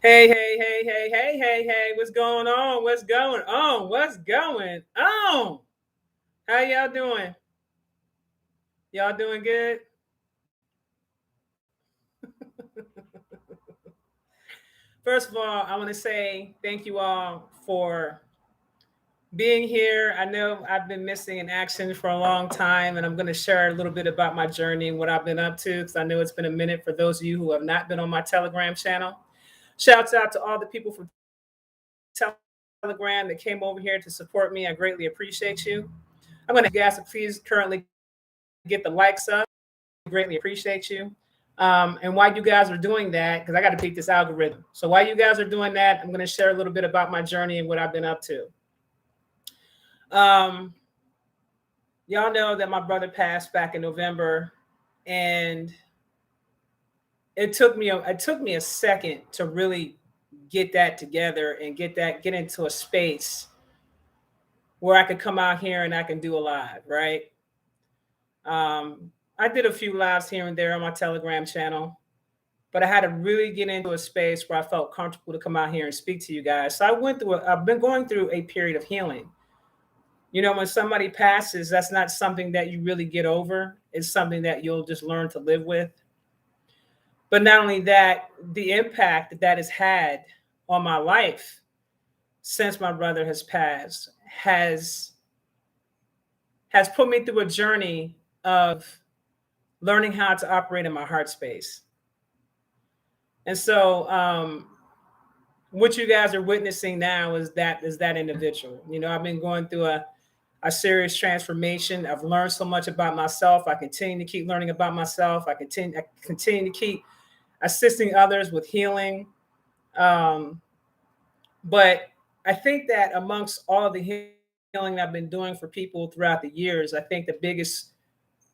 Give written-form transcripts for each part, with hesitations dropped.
Hey, hey, hey, hey, hey, hey, hey, what's going on? What's going on? What's going on? How y'all doing? Y'all doing good? First of all, I want to say thank you all for being here. I know I've been missing in action for a long time, and I'm going to share a little bit about my journey and what I've been up to because I know it's been a minute for those of you who have not been on my Telegram channel. Shouts out to all the people from Telegram that came over here to support me. I greatly appreciate you. I'm going to ask you guys to please currently get the likes up. Greatly appreciate you. And while you guys are doing that, because I got to beat this algorithm. So while you guys are doing that, I'm going to share a little bit about my journey and what I've been up to. Um, y'all know that my brother passed back in November, and it took me a second to really get that together and get into a space where I could come out here and I can do a live, right? I did a few lives here and there on my Telegram channel, but I had to really get into a space where I felt comfortable to come out here and speak to you guys. So I've been going through a period of healing. You know, when somebody passes, that's not something that you really get over. It's something that you'll just learn to live with. But not only that, the impact that that has had on my life since my brother has passed has put me through a journey of learning how to operate in my heart space. And so what you guys are witnessing now is that individual. You know, I've been going through a serious transformation. I've learned so much about myself. I continue to keep learning about myself. I continue to keep assisting others with healing. Um, but I think that amongst all of the healing I've been doing for people throughout the years, I think the biggest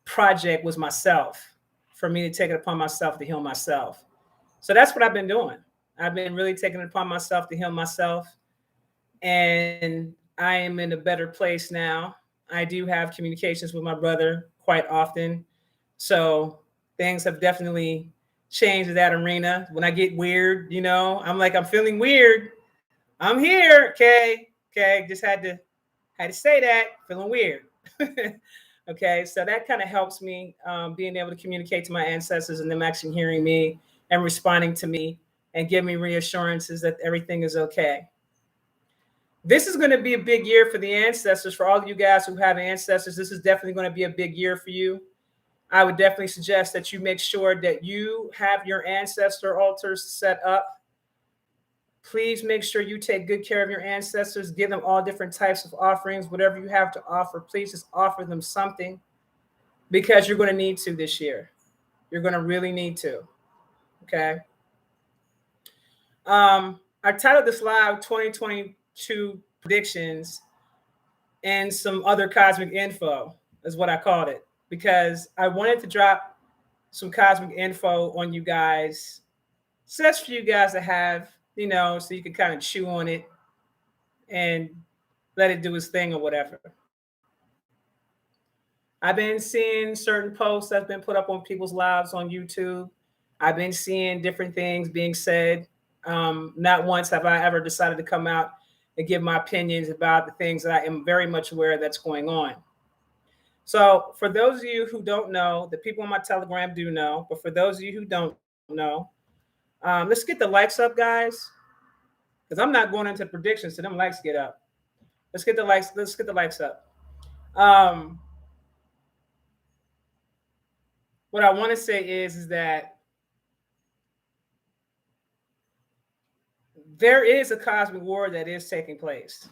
project was myself, for me to take it upon myself to heal myself. So that's what I've been doing. I've been really taking it upon myself to heal myself. And I am in a better place now. I do have communications with my brother quite often. So things have definitely changed in that arena. When I get weird, I'm like, I'm feeling weird. I'm here. Okay. Okay. Just had to say that. Feeling weird. Okay. So that kind of helps me being able to communicate to my ancestors and them actually hearing me and responding to me and give me reassurances that everything is okay. This is going to be a big year for the ancestors. For all of you guys who have ancestors, this is definitely going to be a big year for you. I would definitely suggest that you make sure that you have your ancestor altars set up. Please make sure you take good care of your ancestors. Give them all different types of offerings. Whatever you have to offer, please just offer them something because you're going to need to this year. You're going to really need to. Okay. I titled this live 2022 predictions and some other cosmic info, is what I called it, because I wanted to drop some cosmic info on you guys, such for you guys to have, so you can kind of chew on it and let it do its thing or whatever. I've been seeing certain posts that's been put up on people's lives on YouTube. I've been seeing different things being said. Not once have I ever decided to come out and give my opinions about the things that I am very much aware that's going on. So, for those of you who don't know, the people on my Telegram do know, but for those of you who don't know, let's get the likes up, guys, because I'm not going into predictions so them likes get up. Let's get the likes. Let's get the likes up. Um, what I want to say is that there is a cosmic war that is taking place.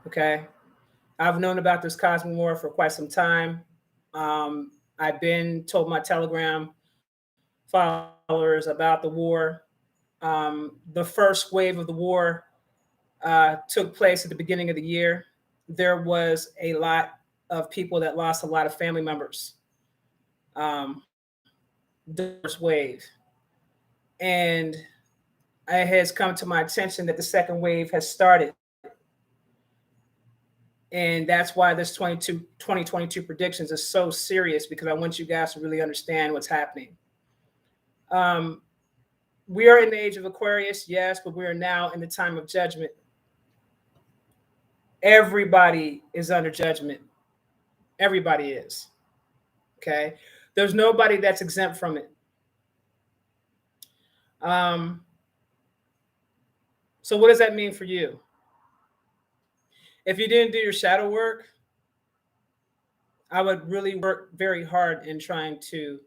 Okay, I've known about this cosmic war for quite some time. I've been told my Telegram followers about the war. The first wave of the war took place at the beginning of the year. There was a lot of people that lost a lot of family members. Um, the first wave, and it has come to my attention that the second wave has started. And that's why this 2022 predictions is so serious, because I want you guys to really understand what's happening. We are in the age of Aquarius, yes, but we are now in the time of judgment. Everybody is under judgment. Everybody is. Okay. There's nobody that's exempt from it. So what does that mean for you? If you didn't do your shadow work, I would really work very hard in trying to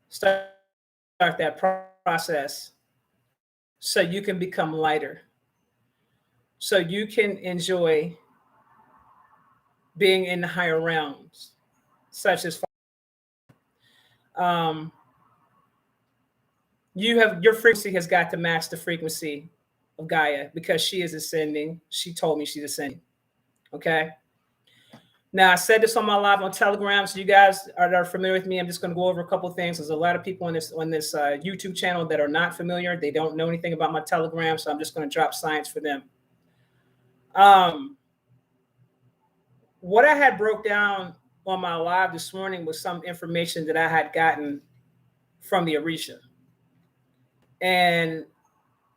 start that process so you can become lighter, so you can enjoy being in the higher realms, such as your frequency has got to match the frequency of Gaia because she is ascending. She told me she's ascending. Okay. Now, I said this on my live on Telegram, so you guys are familiar with me. I'm just going to go over a couple of things. There's a lot of people on this YouTube channel that are not familiar. They don't know anything about my Telegram, so I'm just going to drop science for them. What I had broke down on my live this morning was some information that I had gotten from the Orisha. And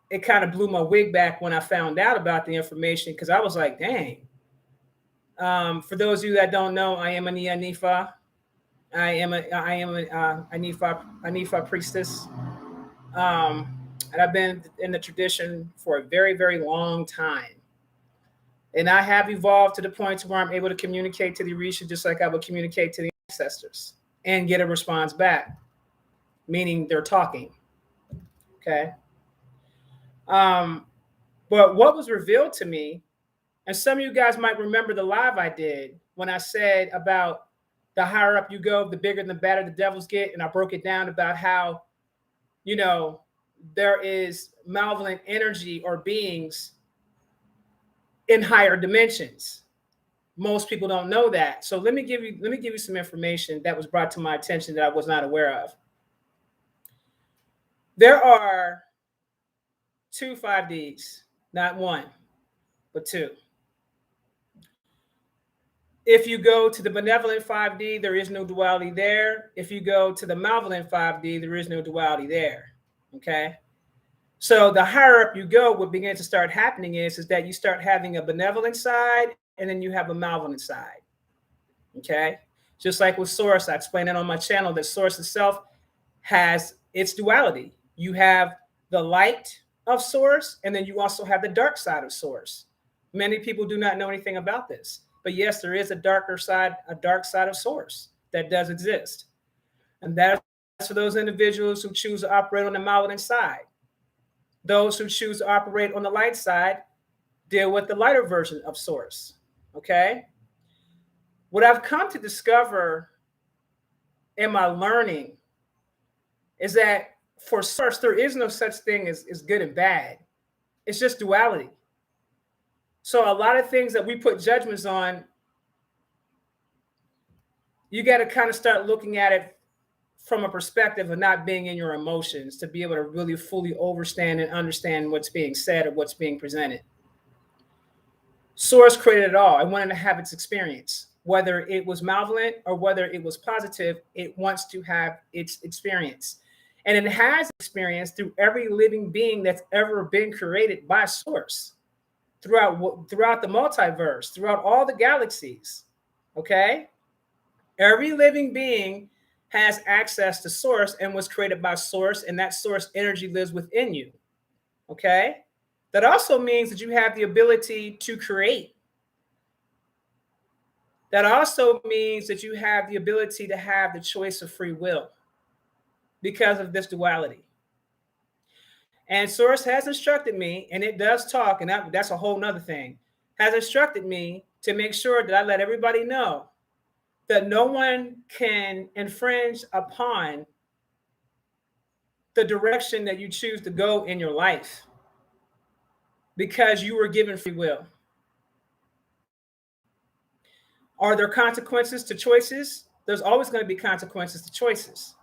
it kind of blew my wig back when I found out about the information because I was like, dang. For those of you that don't know, I am an Anifa. I am a Anifa priestess. And I've been in the tradition for a very, very long time. And I have evolved to the point where I'm able to communicate to the Orisha just like I would communicate to the ancestors and get a response back, meaning they're talking. Okay. But what was revealed to me, and some of you guys might remember the live I did when I said about the higher up you go, the bigger and the badder the devils get. And I broke it down about how, there is malevolent energy or beings in higher dimensions. Most people don't know that. So let me give you some information that was brought to my attention that I was not aware of. There are 2 5Ds, not one, but 2. If you go to the benevolent 5D, there is no duality there. If you go to the malevolent 5D, there is no duality there. Okay. So the higher up you go, what begins to start happening is that you start having a benevolent side and then you have a malevolent side. Okay. Just like with Source, I explained it on my channel that Source itself has its duality. You have the light of Source, and then you also have the dark side of Source. Many people do not know anything about this. But yes, there is a dark side of Source that does exist. And that's for those individuals who choose to operate on the malevolent side. Those who choose to operate on the light side deal with the lighter version of Source. Okay? What I've come to discover in my learning is that for Source, there is no such thing as good and bad. It's just duality. So a lot of things that we put judgments on, you got to kind of start looking at it from a perspective of not being in your emotions to be able to really fully understand what's being said or what's being presented. Source created it all. It wanted to have its experience. Whether it was malevolent or whether it was positive, it wants to have its experience. And it has experience through every living being that's ever been created by Source. Throughout the multiverse, throughout all the galaxies, okay? Every living being has access to Source and was created by Source, and that Source energy lives within you, okay? That also means that you have the ability to create. That also means that you have the ability to have the choice of free will because of this duality. And Source has instructed me, and it does talk, and that's a whole nother thing, has instructed me to make sure that I let everybody know that no one can infringe upon the direction that you choose to go in your life because you were given free will. Are there consequences to choices? There's always going to be consequences to choices.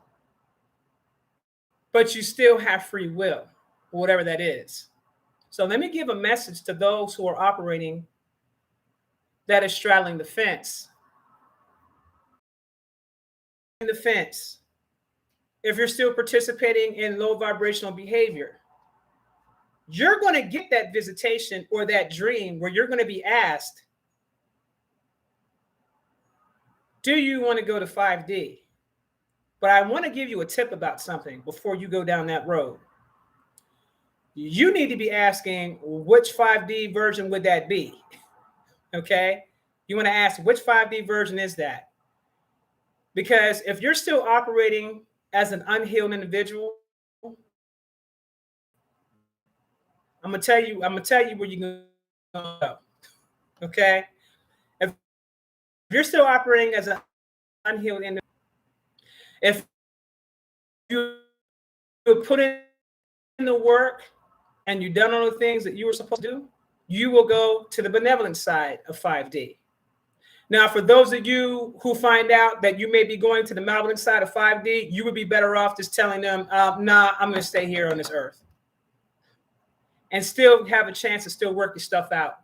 But you still have free will, whatever that is. So let me give a message to those who are operating that is straddling the fence. The fence if you're still participating in low vibrational behavior, you're going to get that visitation or that dream where you're going to be asked, do you want to go to 5D? But I want to give you a tip about something before you go down that road. You need to be asking, which 5D version would that be? Okay? You want to ask, which 5D version is that? Because if you're still operating as an unhealed individual, I'm gonna tell you where you're gonna go. Okay? If you're still operating as an unhealed individual, if you put in the work and you've done all the things that you were supposed to do, you will go to the benevolent side of 5D. Now, for those of you who find out that you may be going to the malevolent side of 5D, you would be better off just telling them, nah, I'm going to stay here on this earth and still have a chance to still work your stuff out.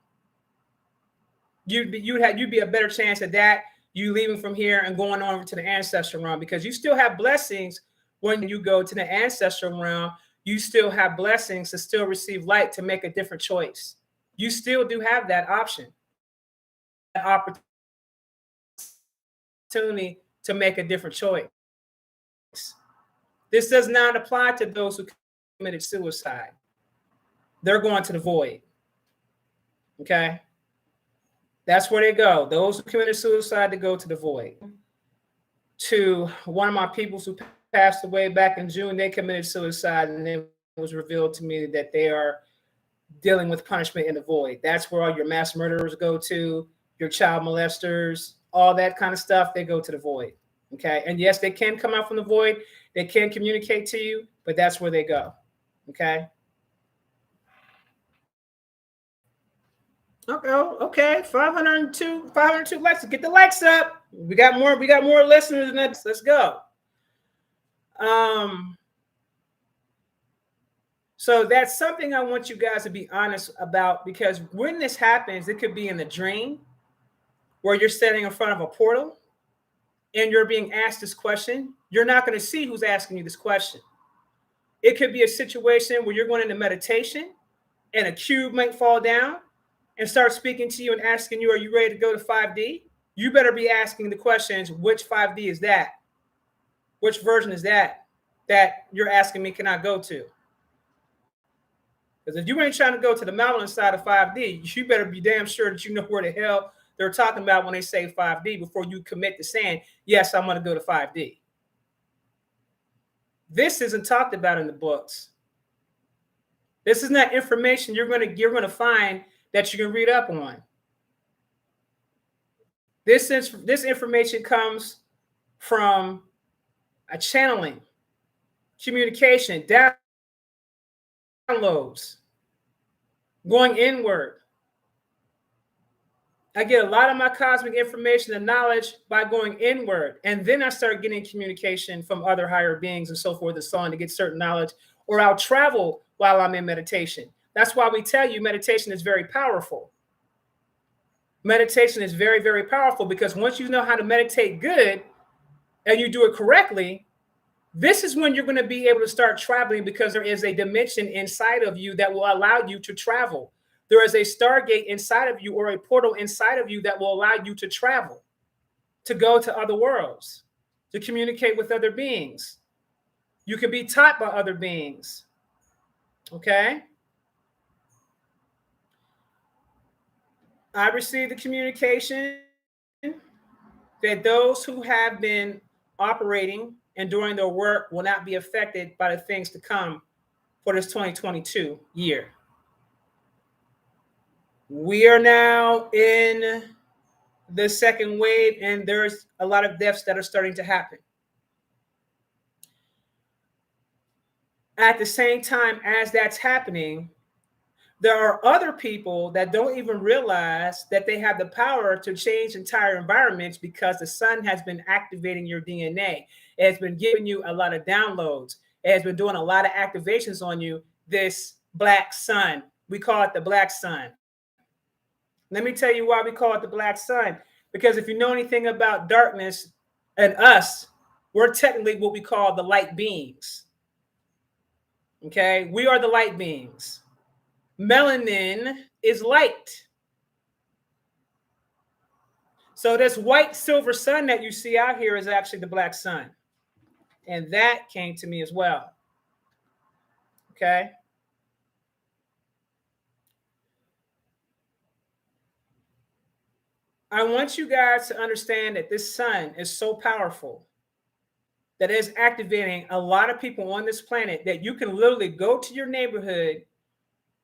You'd be a better chance at that, you leaving from here and going over to the ancestral realm, because you still have blessings when you go to the ancestral realm. You still have blessings to still receive light to make a different choice. You still do have that option, that opportunity to make a different choice. This does not apply to those who committed suicide. They're going to the void. Okay? That's where they go. Those who committed suicide, to go to the void. To one of my peoples who passed away back in June, they committed suicide, and it was revealed to me that they are dealing with punishment in the void. That's where all your mass murderers go to, your child molesters, all that kind of stuff, they go to the void. Okay? And yes, they can come out from the void. They can communicate to you, but that's where they go. Okay? Okay. 502 likes. Get the likes up. We got more listeners than that. Let's go. So that's something I want you guys to be honest about, because when this happens, it could be in the dream where you're standing in front of a portal and you're being asked this question. You're not going to see who's asking you this question. It could be a situation where you're going into meditation and a cube might fall down and start speaking to you and asking you, are you ready to go to 5D? You better be asking the questions, which 5D is that? Which version is that you're asking me, can I go to? Because if you ain't trying to go to the malevolent side of 5D, you better be damn sure that you know where the hell they're talking about when they say 5D before you commit to saying, yes, I'm going to go to 5D. This isn't talked about in the books. This is not information you're going to find that you can read up on. This information comes from a channeling, communication, downloads, going inward. I get a lot of my cosmic information and knowledge by going inward. And then I start getting communication from other higher beings and so forth and so on to get certain knowledge, or I'll travel while I'm in meditation. That's why we tell you meditation is very powerful. Meditation is very, very powerful, because once you know how to meditate good and you do it correctly, this is when you're going to be able to start traveling, because there is a dimension inside of you that will allow you to travel. There is a stargate inside of you, or a portal inside of you, that will allow you to travel, to go to other worlds, to communicate with other beings. You can be taught by other beings. Okay? I received the communication that those who have been operating and doing their work will not be affected by the things to come for this 2022 year. We are now in the second wave, and there's a lot of deaths that are starting to happen. At the same time as that's happening, there are other people that don't even realize that they have the power to change entire environments, because the sun has been activating your DNA. It has been giving you a lot of downloads. It has been doing a lot of activations on you, this black sun. We call it the black sun. Let me tell you why we call it the black sun. Because if you know anything about darkness and us, We're technically what we call the light beings. Okay, we are the light beings. Melanin is light. So this white silver sun that you see out here is actually the black sun. And that came to me as well. Okay. I want you guys to understand that this sun is so powerful that it is activating a lot of people on this planet, that you can literally go to your neighborhood,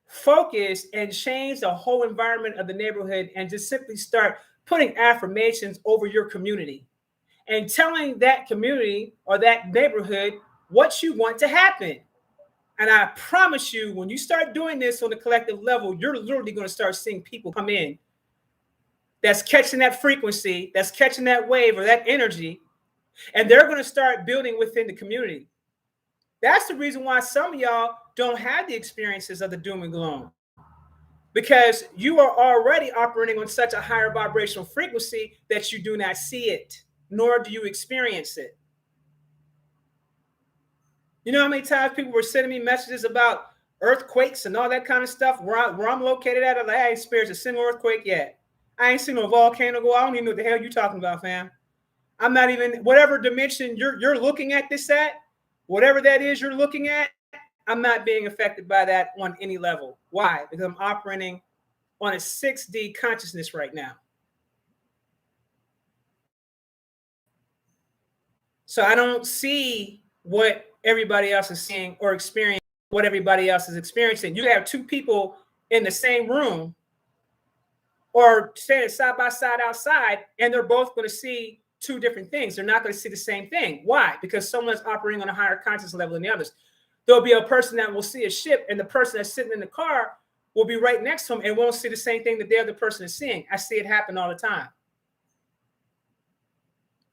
focus, and change the whole environment of the neighborhood, and just simply start putting affirmations over your community and telling that community or that neighborhood what you want to happen. And I promise you, when you start doing this on the collective level, you're literally going to start seeing people come in that's catching that frequency, that's catching that wave or that energy, and they're going to start building within the community. That's the reason why some of y'all don't have the experiences of the doom and gloom, because you are already operating on such a higher vibrational frequency that you do not see it, nor do you experience it. You know how many times people were sending me messages about earthquakes and all that kind of stuff? Where I'm located at, I'm like, I ain't experienced a single earthquake yet. I ain't seen no volcano go. I don't even know what the hell you talking about, fam. I'm not even, whatever dimension you're looking at this at, whatever that is you're looking at, I'm not being affected by that on any level. Why? Because I'm operating on a 6D consciousness right now. So I don't see what everybody else is seeing or experiencing, what everybody else is experiencing. You have two people in the same room or standing side by side outside, and they're both going to see two different things. They're not going to see the same thing. Why? Because someone's operating on a higher conscious level than the others. There'll be a person that will see a ship, and the person that's sitting in the car will be right next to him and won't see the same thing that the other person is seeing. I see it happen all the time.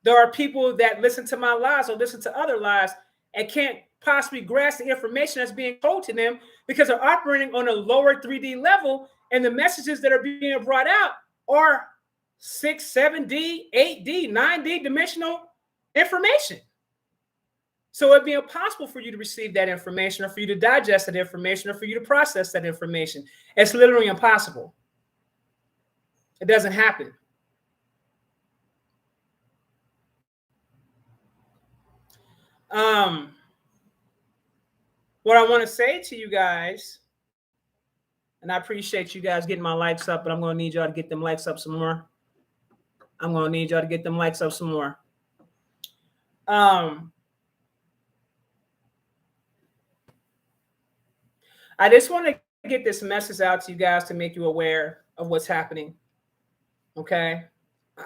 There are people that listen to my lives or listen to other lives and can't possibly grasp the information that's being told to them because they're operating on a lower 3D level, and the messages that are being brought out are 6, 7D, 8D, 9D dimensional information. So it'd be impossible for you to receive that information, or for you to digest that information, or for you to process that information. It's literally impossible. It doesn't happen. What I want to say to you guys, and I appreciate you guys getting my likes up, but I'm going to need y'all to get them likes up some more. I'm going to need y'all to get them likes up some more. I just want to get this message out to you guys to make you aware of what's happening. Okay.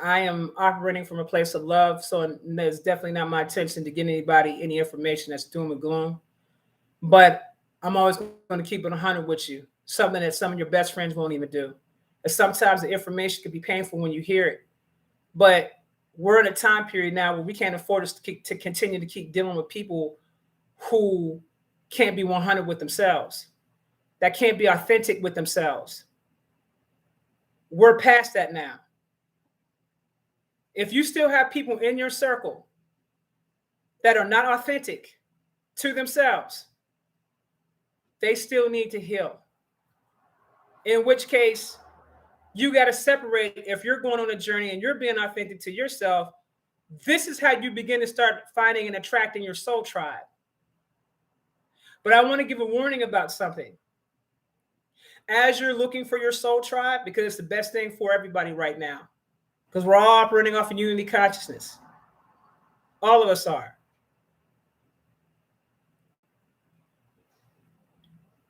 I am operating from a place of love, so there's definitely not my intention to give anybody any information that's doom and gloom. But I'm always going to keep it 100 with you, something that some of your best friends won't even do. And sometimes the information can be painful when you hear it. But we're in a time period now where we can't afford to continue to keep dealing with people who can't be 100 with themselves, that can't be authentic with themselves. We're past that now. If you still have people in your circle that are not authentic to themselves, they still need to heal. In which case, you got to separate. If you're going on a journey and you're being authentic to yourself, this is how you begin to start finding and attracting your soul tribe. But I want to give a warning about something. As you're looking for your soul tribe, because it's the best thing for everybody right now, because we're all operating off of unity consciousness. All of us are.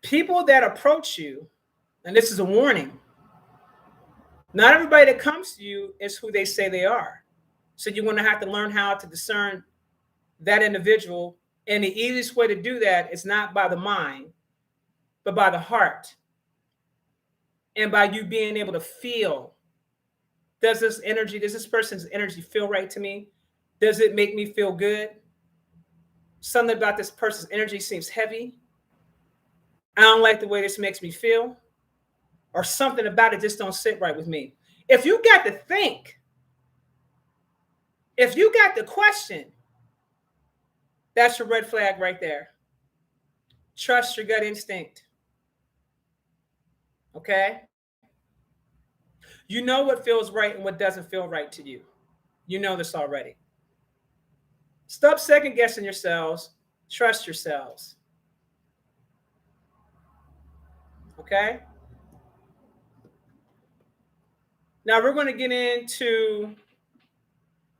People that approach you, and this is a warning, not everybody that comes to you is who they say they are. So you're going to have to learn how to discern that individual. And the easiest way to do that is not by the mind, but by the heart. And by you being able to feel, does this person's energy feel right to me? Does it make me feel good? Something about this person's energy seems heavy. I don't like the way this makes me feel. Or something about it just don't sit right with me. If you got to think, if you got to question, That's your red flag right there. Trust your gut instinct. Okay? You know what feels right and what doesn't feel right to you. You know this already. Stop second guessing yourselves. Trust yourselves. Okay? Now we're going to get into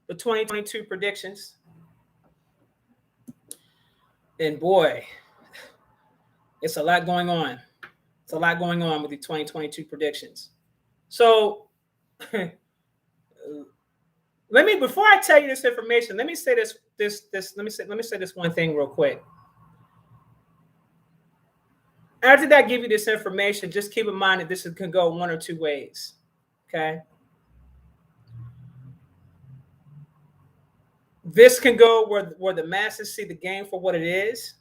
the 2022 predictions. And boy, it's a lot going on. It's a lot going on with the 2022 predictions. So let me, before I tell you this information, let me say let me say this one thing real quick. After I give you this information, just keep in mind that this can go one or two ways. Okay. This can go where the masses see the game for what it is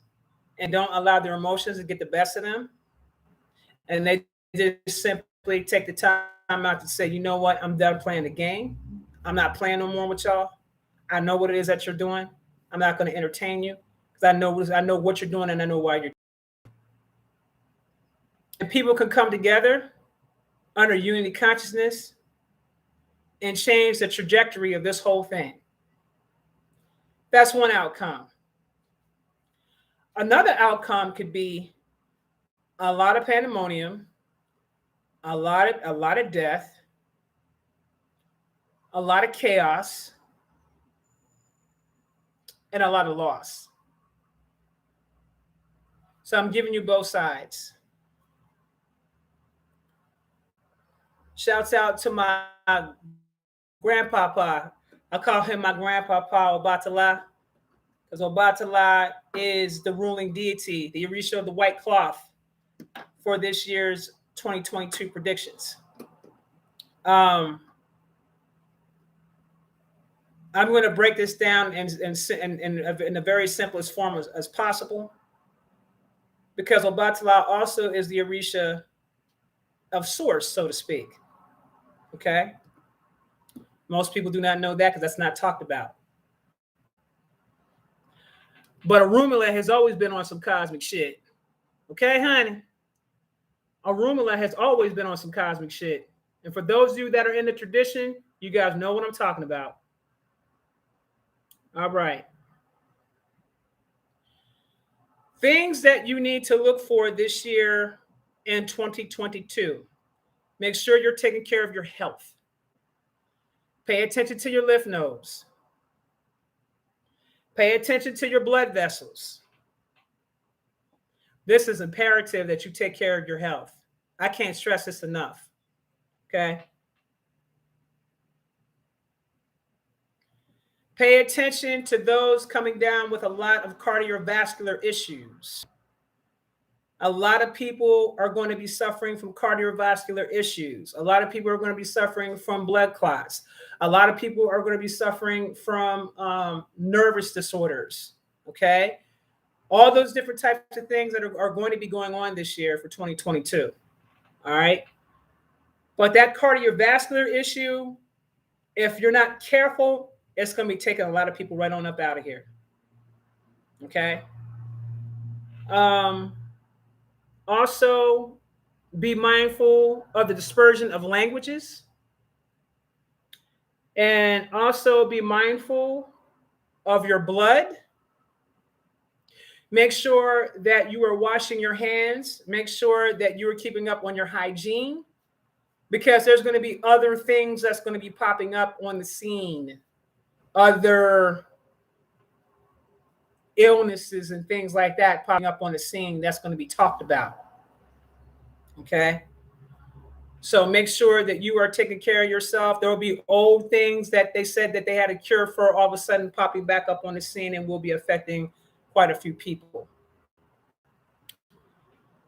and don't allow their emotions to get the best of them. And they just simply take the time out to say, you know what, I'm done playing the game. I'm not playing no more with y'all. I know what it is that you're doing. I'm not going to entertain you because I know what you're doing and I know why you're. And people can come together under unity consciousness and change the trajectory of this whole thing. That's one outcome. Another outcome could be a lot of pandemonium, a lot of death, a lot of chaos, and a lot of loss. So I'm giving you both sides. Shouts out to my grandpapa. I call him my grandpapa Obatala, because Obatala is the ruling deity, the Orisha of the white cloth for this year's 2022 predictions. I'm going to break this down in the very simplest form as possible, because Obatala also is the Orisha of source, so to speak. Okay? Most people do not know that because that's not talked about. But Orunmila has always been on some cosmic shit. Okay, honey? Orunmila has always been on some cosmic shit. And for those of you that are in the tradition, you guys know what I'm talking about. All right. Things that you need to look for this year in 2022. Make sure you're taking care of your health. Pay attention to your lymph nodes. Pay attention to your blood vessels. This is imperative that you take care of your health. I can't stress this enough. Okay? Pay attention to those coming down with a lot of cardiovascular issues. A lot of people are going to be suffering from cardiovascular issues. A lot of people are going to be suffering from blood clots. A lot of people are going to be suffering from nervous disorders. Okay? All those different types of things that are going to be going on this year for 2022. All right? But that cardiovascular issue, if you're not careful, it's going to be taking a lot of people right on up out of here. Okay? Also, be mindful of the dispersion of languages. And also be mindful of your blood. Make sure that you are washing your hands. Make sure that you are keeping up on your hygiene, because there's going to be other things that's going to be popping up on the scene. Other illnesses and things like that popping up on the scene that's going to be talked about. Okay? So make sure that you are taking care of yourself. There will be old things that they said that they had a cure for all of a sudden popping back up on the scene and will be affecting quite a few people.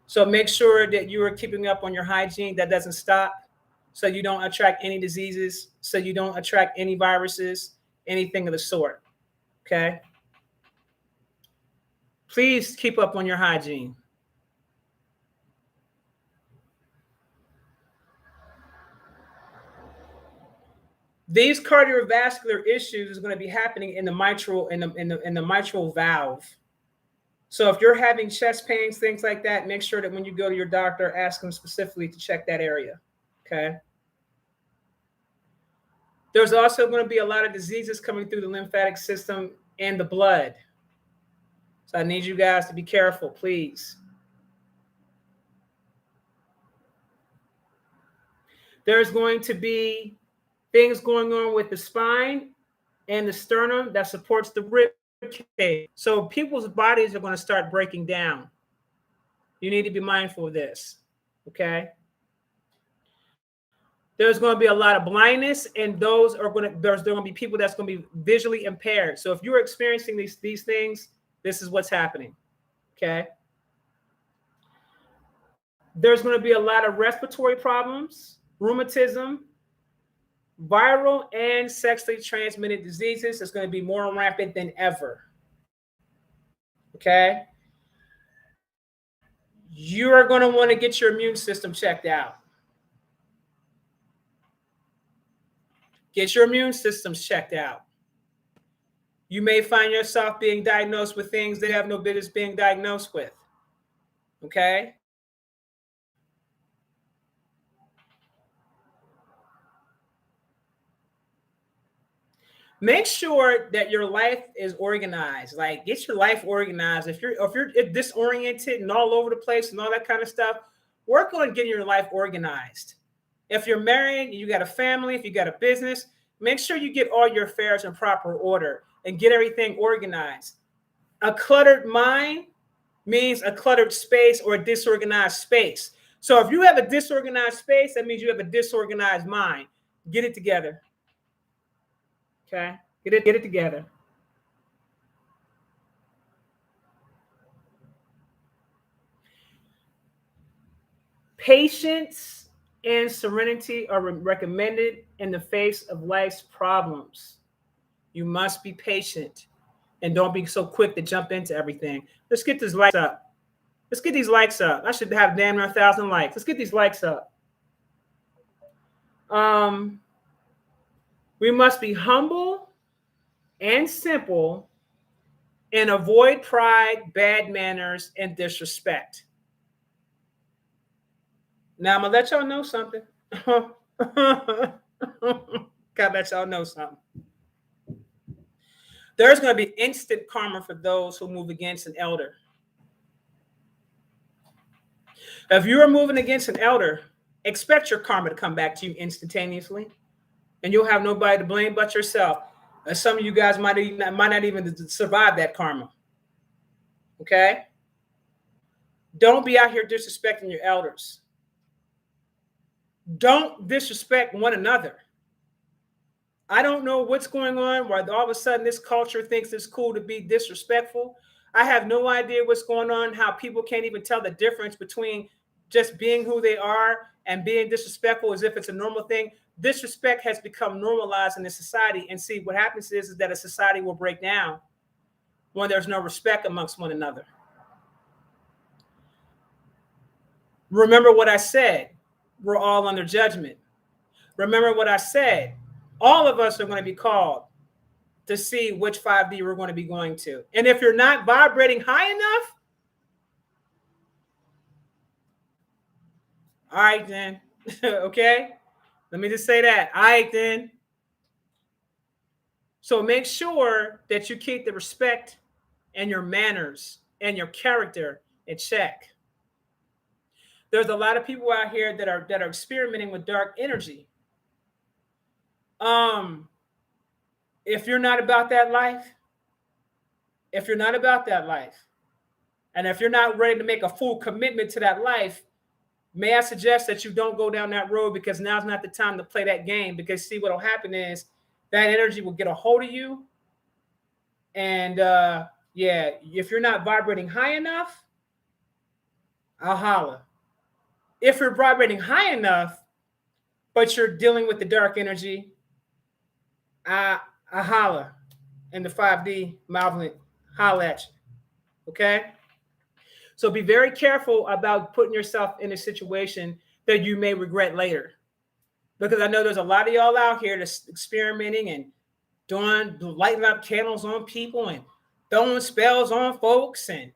So make sure that you are keeping up on your hygiene. That doesn't stop, so you don't attract any diseases, so you don't attract any viruses, anything of the sort. Okay? Please keep up on your hygiene. These cardiovascular issues is going to be happening in the mitral in the mitral valve. So if you're having chest pains, things like that, make sure that when you go to your doctor, ask them specifically to check that area. Okay. There's also going to be a lot of diseases coming through the lymphatic system and the blood. So I need you guys to be careful, please. There's going to be things going on with the spine and the sternum that supports the rib cage. So people's bodies are going to start breaking down. You need to be mindful of this, okay? There's going to be a lot of blindness, and there's going to be people that's going to be visually impaired. So if you're experiencing these things, this is what's happening, okay? There's going to be a lot of respiratory problems, rheumatism, viral and sexually transmitted diseases is going to be more rampant than ever. Okay? You are going to want to get your immune system checked out. Get your immune systems checked out. You may find yourself being diagnosed with things that have no business being diagnosed with. Okay? Make sure that your life is organized. Like, get your life organized. If you're disoriented and all over the place and all that kind of stuff, work on getting your life organized. If you're married, you got a family, if you got a business, make sure you get all your affairs in proper order and get everything organized. A cluttered mind means a cluttered space or a disorganized space. So if you have a disorganized space, that means you have a disorganized mind. Get it together. Okay, get it together. Patience and serenity are recommended in the face of life's problems. You must be patient and don't be so quick to jump into everything. Let's get these likes up. Let's get these likes up. I should have damn near 1,000 likes. Let's get these likes up. We must be humble and simple and avoid pride, bad manners, and disrespect. Now I'm gonna let y'all know something. Gotta let y'all know something. There's gonna be instant karma for those who move against an elder. If you are moving against an elder, expect your karma to come back to you instantaneously, and you'll have nobody to blame but yourself. Some of you guys might not even survive that karma. Okay? Don't be out here disrespecting your elders. Don't disrespect one another. I don't know what's going on where all of a sudden this culture thinks it's cool to be disrespectful. I have no idea what's going on, how people can't even tell the difference between just being who they are and being disrespectful as if it's a normal thing. Disrespect has become normalized in this society. And see, what happens is that a society will break down when there's no respect amongst one another. Remember what I said. We're all under judgment. Remember what I said. All of us are going to be called to see which 5D we're going to be going to. And if you're not vibrating high enough, all right, then. Okay? Let me just say that. All right, then. So make sure that you keep the respect and your manners and your character in check. There's a lot of people out here that are experimenting with dark energy. If you're not about that life, and if you're not ready to make a full commitment to that life, may I suggest that you don't go down that road, because now's not the time to play that game. Because see, what will happen is that energy will get a hold of you. And yeah, if you're not vibrating high enough, I'll holler. If you're vibrating high enough, but you're dealing with the dark energy, I holler. And the 5D malevolent holler at you. Okay? So be very careful about putting yourself in a situation that you may regret later. because I know there's a lot of y'all out here that's experimenting and lighting up candles on people and throwing spells on folks and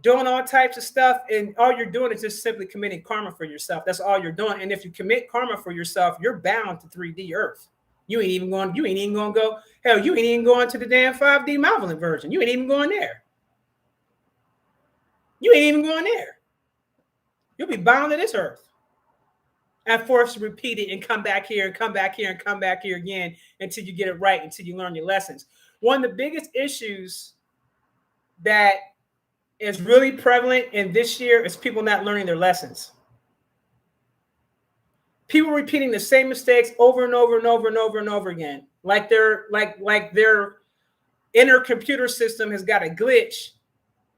doing all types of stuff. And all you're doing is just simply committing karma for yourself. That's all you're doing. And if you commit karma for yourself, you're bound to 3D Earth. You ain't even going to go. Hell, you ain't even going to the damn 5D Malevolent version. You ain't even going there. You ain't even going there. You'll be bound to this earth and forced to repeat it and come back here and come back here and come back here again until you get it right, until you learn your lessons. One of the biggest issues that is really prevalent in this year is people not learning their lessons. People repeating the same mistakes over and over and over and over and over again. Like their inner computer system has got a glitch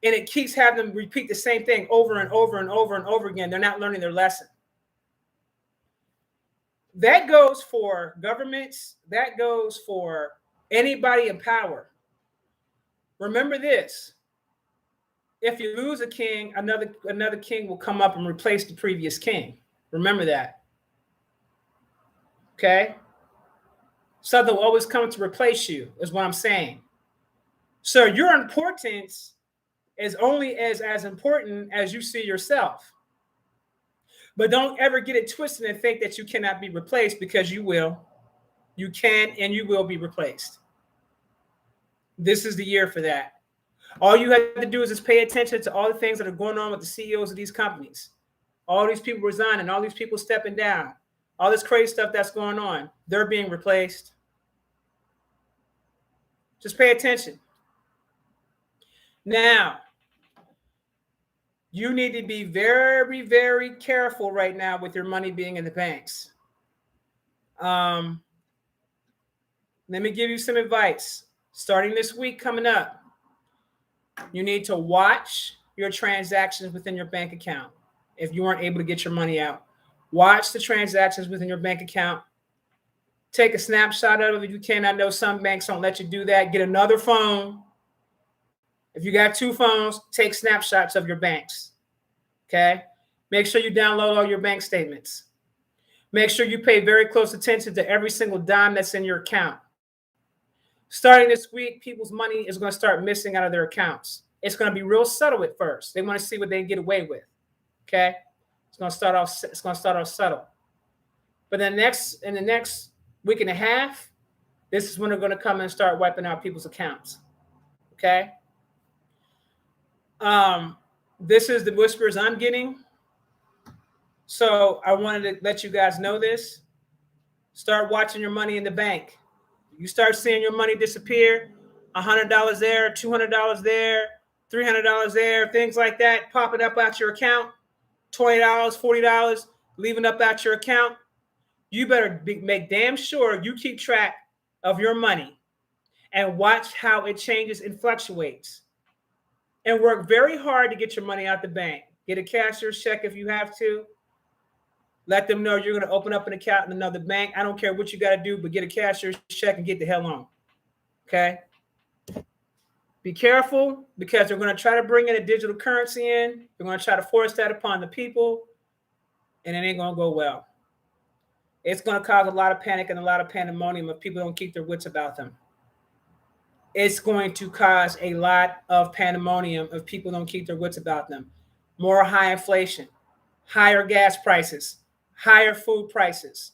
and it keeps having them repeat the same thing over and over and over and over again. They're not learning their lesson. That goes for governments. That goes for anybody in power. Remember this. If you lose a king, another king will come up and replace the previous king. Remember that. Okay? Something will always come to replace you, is what I'm saying. So your importance is only as important as you see yourself. But don't ever get it twisted and think that you cannot be replaced, because you will. You can and you will be replaced. This is the year for that. All you have to do is just pay attention to all the things that are going on with the CEOs of these companies. All these people resigning, all these people stepping down, all this crazy stuff that's going on. They're being replaced. Just pay attention. Now, you need to be very, very careful right now with your money being in the banks. Let me give you some advice. Starting this week coming up, you need to watch your transactions within your bank account. If you weren't able to get your money out, watch the transactions within your bank account. Take a snapshot of it if you can. I know some banks don't let you do that. Get another phone. If you got 2 phones, take snapshots of your banks. Okay? Make sure you download all your bank statements. Make sure you pay very close attention to every single dime that's in your account. Starting this week, people's money is going to start missing out of their accounts. It's going to be real subtle at first. They want to see what they can get away with. Okay? It's going to start off subtle. But in the next week and a half, this is when they're going to come and start wiping out people's accounts. Okay? This is the whispers I'm getting. So I wanted to let you guys know this. Start watching your money in the bank. You start seeing your money disappear, $100 there, $200 there, $300 there, things like that, popping up out your account, $20, $40, leaving up out your account. You better make damn sure you keep track of your money and watch how it changes and fluctuates. And work very hard to get your money out the bank. Get a cashier's check if you have to. Let them know you're going to open up an account in another bank. I don't care what you got to do, but get a cashier's check and get the hell on. Okay? Be careful, because they're going to try to bring in a digital currency in. They're going to try to force that upon the people, and it ain't going to go well. It's going to cause a lot of panic and a lot of pandemonium if people don't keep their wits about them. It's going to cause a lot of pandemonium if people don't keep their wits about them. More high inflation, higher gas prices, higher food prices.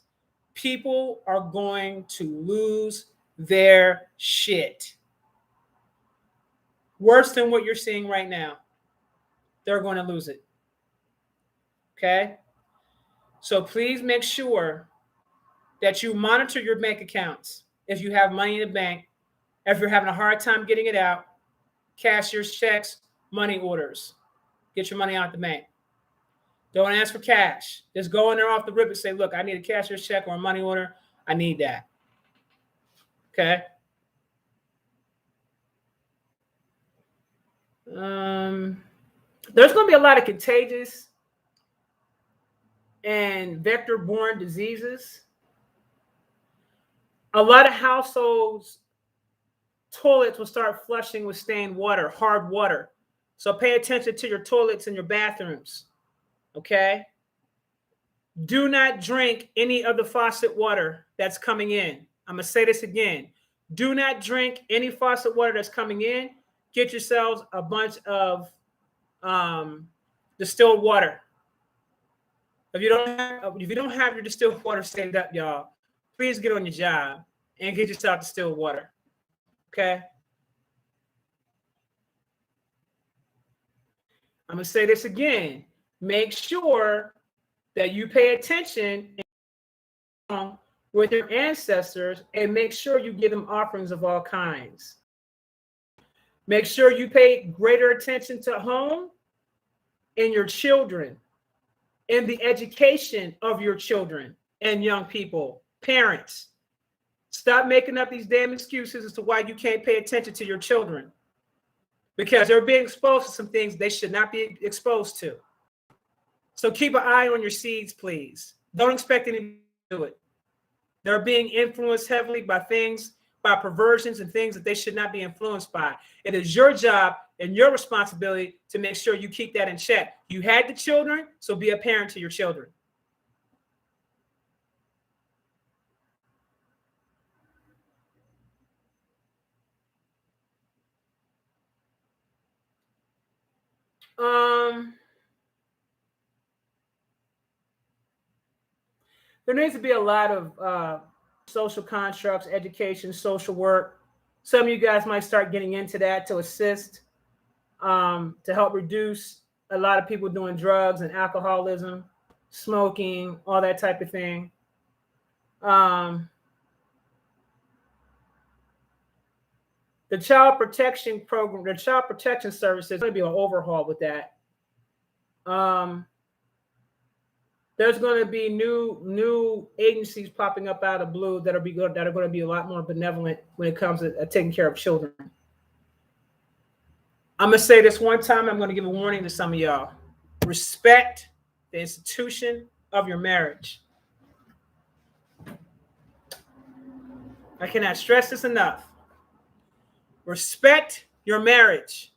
People are going to lose their shit. Worse than what you're seeing right now. They're going to lose it. Okay? So please make sure that you monitor your bank accounts. If you have money in the bank, if you're having a hard time getting it out, cashier's checks, money orders. Get your money out the bank. Don't ask for cash. Just go in there off the rip and say, look, I need a cashier's check or a money order. I need that. Okay? There's going to be a lot of contagious and vector-borne diseases. A lot of households' toilets will start flushing with stained water, hard water. So pay attention to your toilets and your bathrooms. Okay? Do not drink any of the faucet water that's coming in. I'm going to say this again. Do not drink any faucet water that's coming in. Get yourselves a bunch of distilled water. If you don't have your distilled water saved up, y'all, please get on your job and get yourself distilled water. Okay? I'm going to say this again. Make sure that you pay attention with your ancestors and make sure you give them offerings of all kinds. Make sure you pay greater attention to home and your children and the education of your children and young people. Parents, stop making up these damn excuses as to why you can't pay attention to your children, because they're being exposed to some things they should not be exposed to. So keep an eye on your seeds, please. Don't expect anyone to do it. They're being influenced heavily by perversions and things that they should not be influenced by. It is your job and your responsibility to make sure you keep that in check. You had the children, so be a parent to your children. There needs to be a lot of social constructs, education, social work. Some of you guys might start getting into that to assist, to help reduce a lot of people doing drugs and alcoholism, smoking, all that type of thing. The child protection program, the child protection services, is going to be an overhaul with that. There's going to be new agencies popping up out of blue that are going to be a lot more benevolent when it comes to taking care of children. I'm going to say this one time. I'm going to give a warning to some of y'all. Respect the institution of your marriage. I cannot stress this enough. Respect your marriage.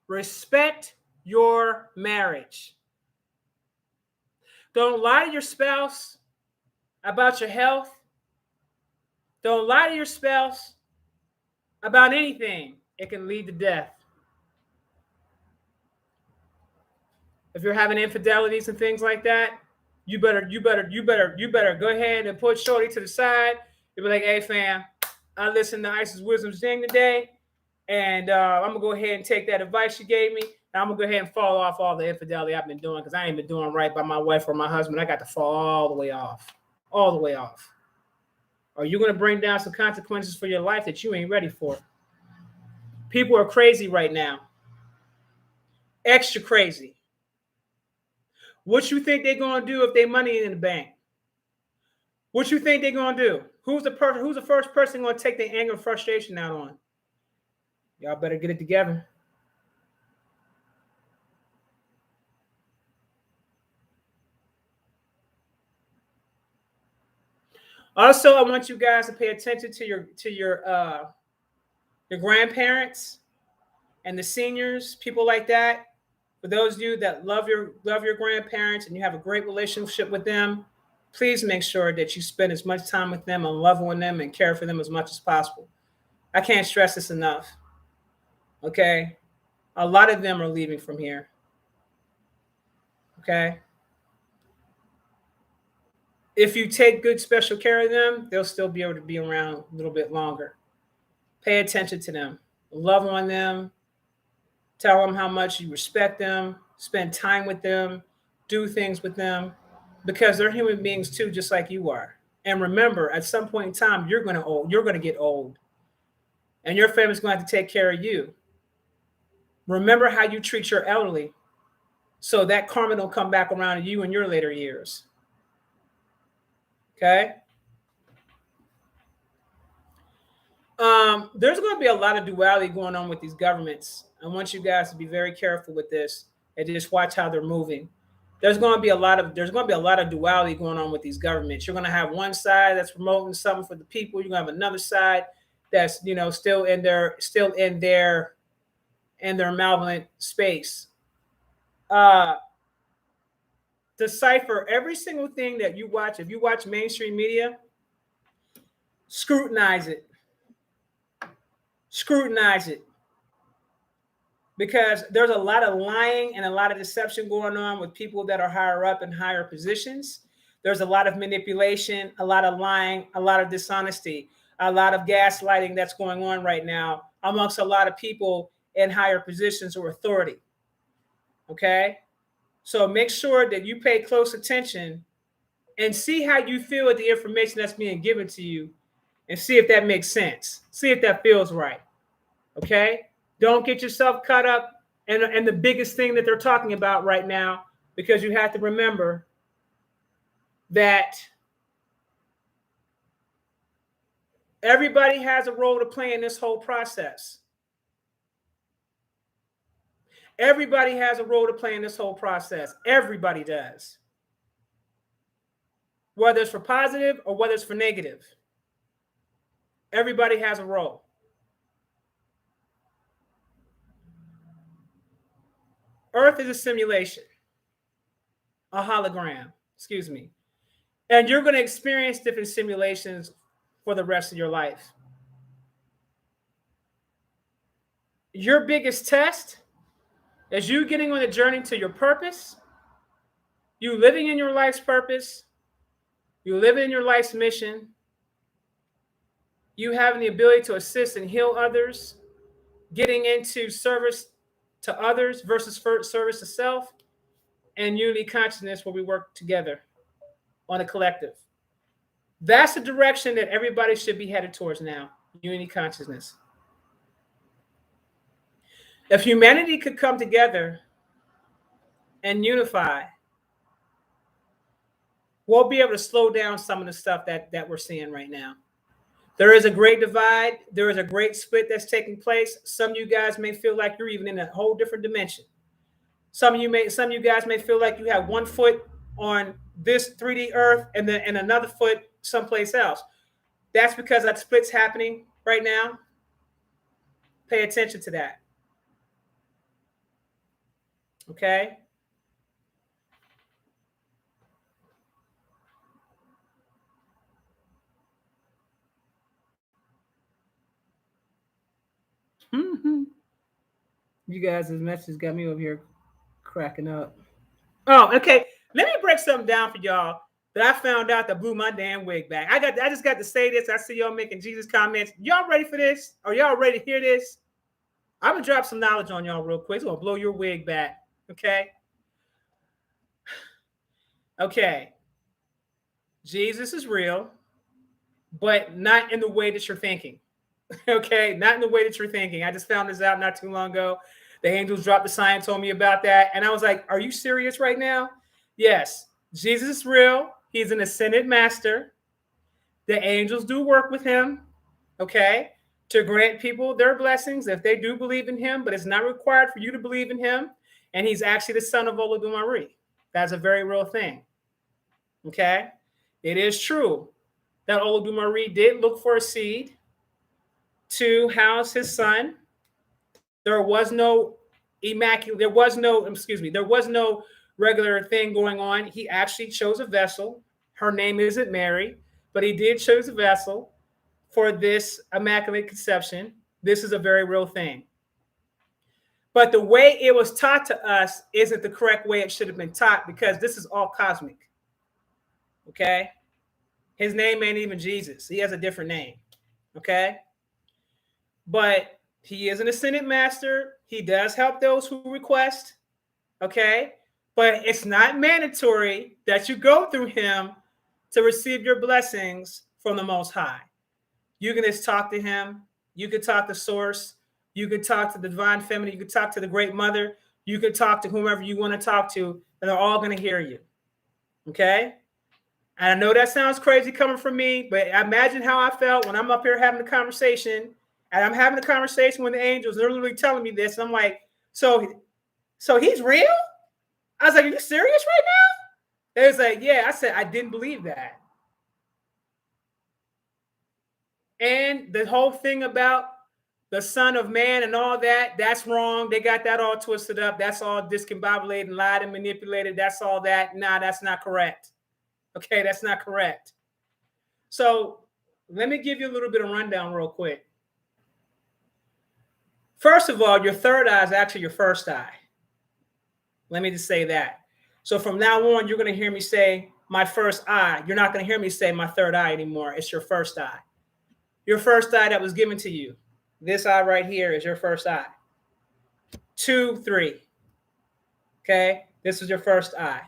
Respect your marriage. Don't lie to your spouse about your health. Don't lie to your spouse about anything. It can lead to death. If you're having infidelities and things like that, you better go ahead and put shorty to the side. You'll be like, hey fam, I listened to Isis Wisdom's thing today, and I'm gonna go ahead and take that advice you gave me. And I'm gonna go ahead and fall off all the infidelity I've been doing, because I ain't been doing right by my wife or my husband. I got to fall all the way off. Or you're gonna bring down some consequences for your life that you ain't ready for. People are crazy right now. Extra crazy. What you think they're gonna do if they money in the bank? What you think they're gonna do? Who's the first person gonna take their anger and frustration out on? Y'all better get it together. Also, I want you guys to pay attention to your grandparents and the seniors, people like that. For those of you that love your grandparents and you have a great relationship with them, please make sure that you spend as much time with them and love on them and care for them as much as possible. I can't stress this enough. Okay? A lot of them are leaving from here. Okay? If you take good special care of them, they'll still be able to be around a little bit longer. Pay attention to them. Love on them. Tell them how much you respect them. Spend time with them. Do things with them. Because they're human beings too, just like you are. And remember, at some point in time, you're going to get old. And your family's going to have to take care of you. Remember how you treat your elderly, so that karma don't come back around to you in your later years. Okay? There's going to be a lot of duality going on with these governments. I want you guys to be very careful with this and just watch how they're moving. There's going to be a lot of duality going on with these governments. You're going to have one side that's promoting something for the people. You're going to have another side that's still in their malevolent space. decipher every single thing that you watch. If you watch mainstream media, scrutinize it. Scrutinize it. Because there's a lot of lying and a lot of deception going on with people that are higher up in higher positions. There's a lot of manipulation, a lot of lying, a lot of dishonesty, a lot of gaslighting that's going on right now amongst a lot of people in higher positions or authority. Okay? So make sure that you pay close attention and see how you feel with the information that's being given to you and see if that makes sense. See if that feels right. Okay? Don't get yourself caught up in the biggest thing that they're talking about right now, because you have to remember that everybody has a role to play in this whole process. Everybody has a role to play in this whole process. Everybody does. Whether it's for positive or whether it's for negative. Everybody has a role. Earth is a simulation, a hologram, excuse me. And you're going to experience different simulations for the rest of your life. Your biggest test is you getting on a journey to your purpose, you living in your life's purpose, you living in your life's mission, you having the ability to assist and heal others, getting into service to others versus service to self, and unity consciousness where we work together on a collective. That's the direction that everybody should be headed towards now, unity consciousness. If humanity could come together and unify, we'll be able to slow down some of the stuff that we're seeing right now. There is a great divide. There is a great split that's taking place. Some of you guys may feel like you're even in a whole different dimension. Some of you guys may feel like you have 1 foot on this 3D Earth and another foot someplace else. That's because that split's happening right now. Pay attention to that. Okay? You guys' messages got me over here cracking up. Oh, okay. Let me break something down for y'all that I found out that blew my damn wig back. I just got to say this. I see y'all making Jesus comments. Y'all ready for this? Are y'all ready to hear this? I'm gonna drop some knowledge on y'all real quick. It's gonna blow your wig back. Okay. Okay. Jesus is real, but not in the way that you're thinking. Okay, not in the way that you're thinking. I just found this out not too long ago. The angels dropped the sign, told me about that. And I was like, are you serious right now? Yes, Jesus is real. He's an ascended master. The angels do work with him, okay, to grant people their blessings if they do believe in him, but it's not required for you to believe in him. And he's actually the son of Olodumare. That's a very real thing, okay? It is true that Olodumare did look for a seed to house his son. There was no regular thing going on. He actually chose a vessel. Her name isn't Mary, but he did choose a vessel for this immaculate conception. This is a very real thing. But the way it was taught to us isn't the correct way it should have been taught, because this is all cosmic. Okay? His name ain't even Jesus. He has a different name. Okay? But he is an ascended master. He does help those who request. Okay? But it's not mandatory that you go through him to receive your blessings from the Most High. You can just talk to him. You can talk to Source. You could talk to the Divine Feminine. You could talk to the Great Mother. You could talk to whomever you want to talk to, and they're all going to hear you. Okay? And I know that sounds crazy coming from me, but imagine how I felt when I'm up here having a conversation, and I'm having a conversation with the angels. They're literally telling me this. And I'm like, so he's real? I was like, are you serious right now? It was like, yeah. I said, I didn't believe that. And the whole thing about the Son of Man and all that, that's wrong. They got that all twisted up. That's all discombobulated and lied and manipulated. That's all that. Nah, that's not correct. Okay, that's not correct. So let me give you a little bit of rundown real quick. First of all, your third eye is actually your first eye. Let me just say that. So from now on, you're going to hear me say my first eye. You're not going to hear me say my third eye anymore. It's your first eye. Your first eye that was given to you. This eye right here is your first eye. 2, 3. Okay, this is your first eye.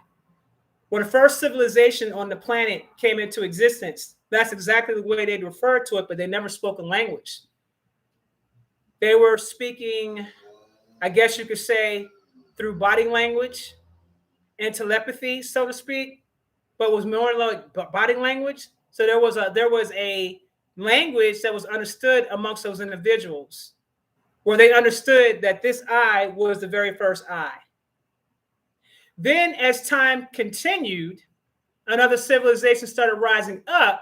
When the first civilization on the planet came into existence, that's exactly the way they referred to it, but they never spoke a language. They were speaking, I guess you could say, through body language and telepathy, so to speak, but was more like body language. So there was a language that was understood amongst those individuals, where they understood that this eye was the very first eye. Then, as time continued, another civilization started rising up.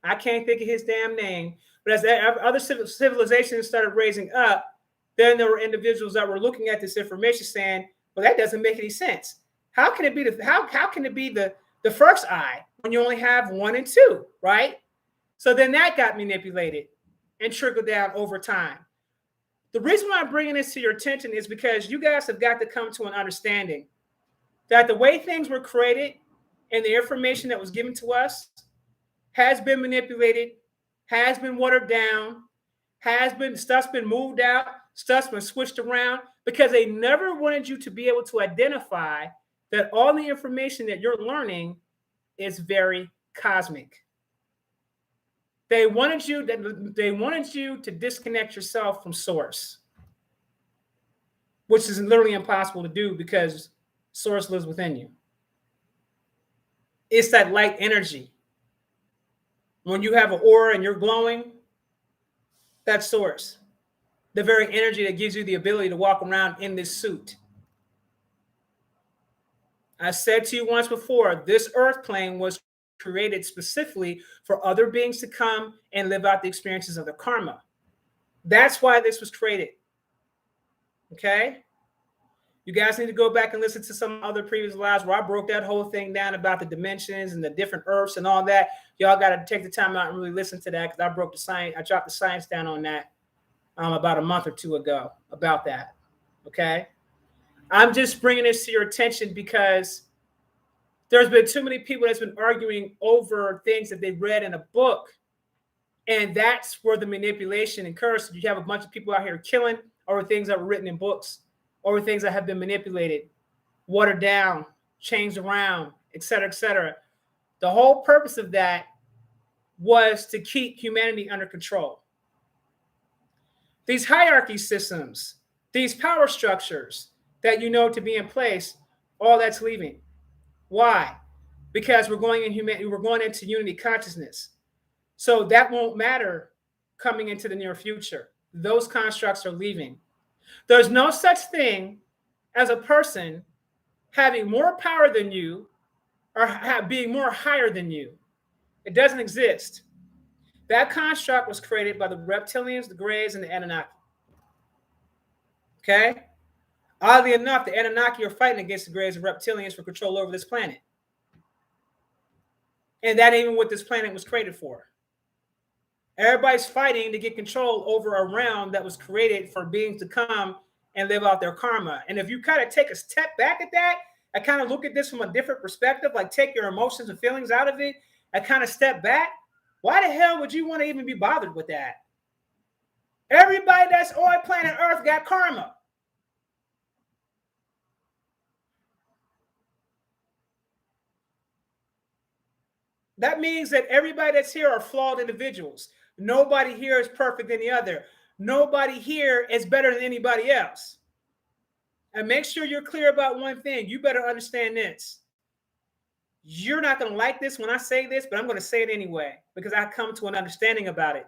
I can't think of his damn name, but as other civilizations started raising up, then there were individuals that were looking at this information saying, well, that doesn't make any sense. How can it be how can it be the first eye when you only have 1 and 2, right? So then that got manipulated and trickled down over time. The reason why I'm bringing this to your attention is because you guys have got to come to an understanding that the way things were created and the information that was given to us has been manipulated, has been watered down, stuff's been moved out, stuff's been switched around, because they never wanted you to be able to identify that all the information that you're learning is very cosmic. They wanted you to disconnect yourself from source, which is literally impossible to do because source lives within you. It's that light energy. When you have an aura and you're glowing, that's source. The very energy that gives you the ability to walk around in this suit. I said to you once before, this earth plane was created specifically for other beings to come and live out the experiences of their karma. That's why this was created. Okay? You guys need to go back and listen to some other previous lives where I broke that whole thing down about the dimensions and the different earths and all that. Y'all got to take the time out and really listen to that, because I broke the science. I dropped the science down on that about a month or 2 ago about that. Okay? I'm just bringing this to your attention because there's been too many people that's been arguing over things that they read in a book. And that's where the manipulation occurs. You have a bunch of people out here killing over things that were written in books, over things that have been manipulated, watered down, changed around, et cetera, et cetera. The whole purpose of that was to keep humanity under control. These hierarchy systems, these power structures that you know to be in place, all that's leaving. Why? Because we're going into unity consciousness. So that won't matter coming into the near future. Those constructs are leaving. There's no such thing as a person having more power than you or being more higher than you. It doesn't exist. That construct was created by the reptilians, the Greys, and the Anunnaki. Okay? Oddly enough, the Anunnaki are fighting against the Greys and reptilians for control over this planet. And that ain't even what this planet was created for. Everybody's fighting to get control over a realm that was created for beings to come and live out their karma. And if you kind of take a step back at that, I kind of look at this from a different perspective, like take your emotions and feelings out of it, I kind of step back. Why the hell would you want to even be bothered with that? Everybody that's on planet Earth got karma. That means that everybody that's here are flawed individuals. Nobody here is perfect than the other. Nobody here is better than anybody else. And make sure you're clear about one thing. You better understand this. You're not going to like this when I say this, but I'm going to say it anyway because I come to an understanding about it.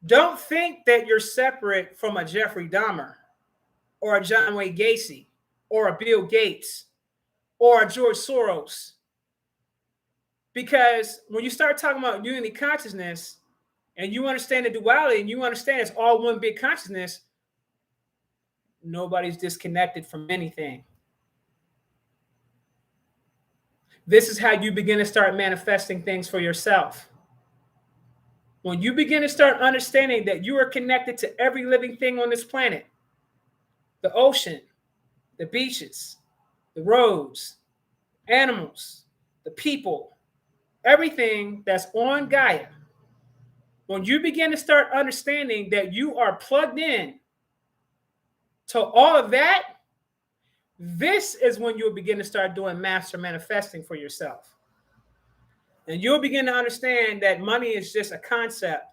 Don't think that you're separate from a Jeffrey Dahmer or a John Wayne Gacy or a Bill Gates or a George Soros. Because when you start talking about unity consciousness, and you understand the duality, and you understand it's all one big consciousness, nobody's disconnected from anything. This is how you begin to start manifesting things for yourself. When you begin to start understanding that you are connected to every living thing on this planet, the ocean, the beaches, the roads, animals, the people, everything that's on Gaia, when you begin to start understanding that you are plugged in to all of that, this is when you'll begin to start doing master manifesting for yourself. And you'll begin to understand that money is just a concept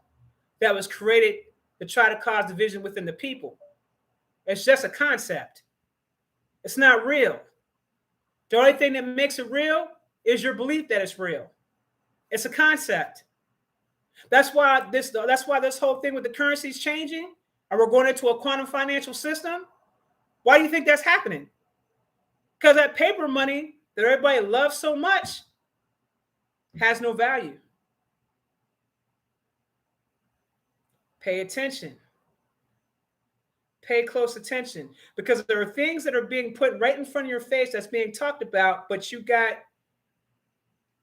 that was created to try to cause division within the people. It's just a concept. It's not real. The only thing that makes it real is your belief that it's real. It's a concept. That's why this whole thing with the currency is changing, and we're going into a quantum financial system. Why do you think that's happening? Because that paper money that everybody loves so much has no value. Pay attention. Pay close attention, because there are things that are being put right in front of your face that's being talked about, but you got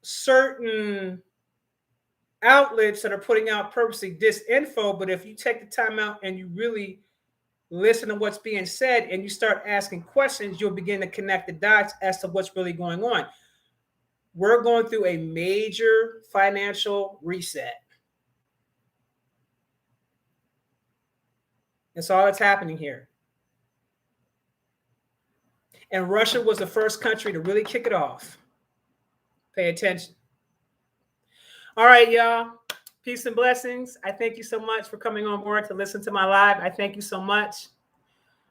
certain outlets that are putting out purposely disinfo. But if you take the time out and you really listen to what's being said and you start asking questions, you'll begin to connect the dots as to what's really going on. We're going through a major financial reset. That's all that's happening here. And Russia was the first country to really kick it off. Pay attention. All right, y'all. Peace and blessings. I thank you so much for coming on board to listen to my live. I thank you so much.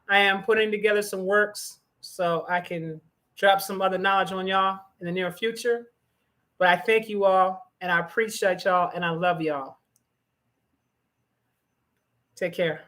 I am putting together some works so I can drop some other knowledge on y'all in the near future. But I thank you all, and I appreciate y'all, and I love y'all. Take care.